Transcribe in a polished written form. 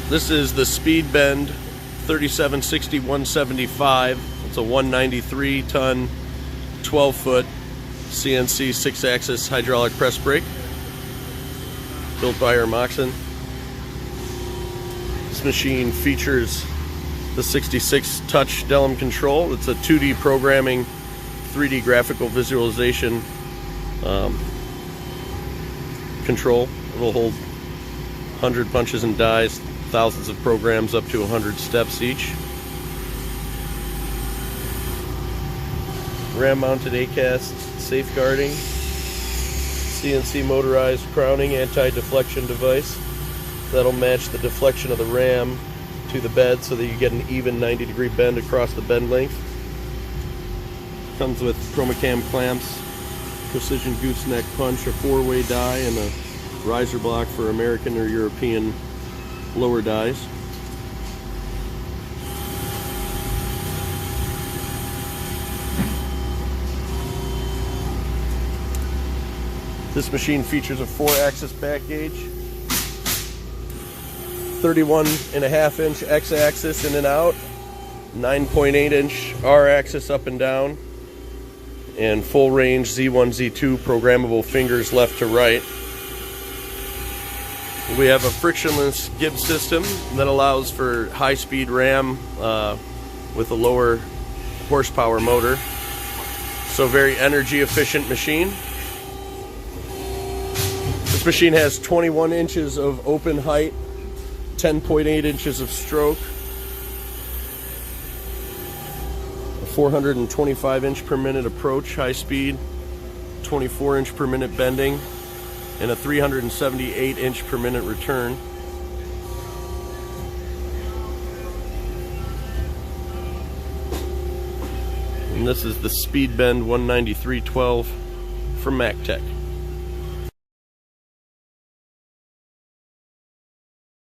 This is the SpeedBend 3760-175. It's a 193-ton, 12-foot CNC 6-axis hydraulic press brake, built by Moxon. This machine features the 66 touch Delum control. It's a 2D programming, 3D graphical visualization control. It'll hold 100 punches and dies, thousands of programs, up to 100 steps each. Ram mounted ACAST safeguarding, CNC motorized crowning anti-deflection device that'll match the deflection of the ram to the bed so that you get an even 90-degree bend across the bend length. Comes with chromacam clamps, precision gooseneck punch, a 4-way die, and a riser block for American or European lower dies. This machine features a 4-axis back gauge, 31.5-inch X-axis in and out, 9.8-inch R-axis up and down, and full range Z1, Z2 programmable fingers left to right. We have a frictionless gib system that allows for high-speed ram with a lower horsepower motor. So very energy efficient machine. This machine has 21 inches of open height, 10.8 inches of stroke, a 425-inch per minute approach, high speed, 24-inch per minute bending, and a 378-inch per minute return. And this is the SpeedBend 19312 from MacTech.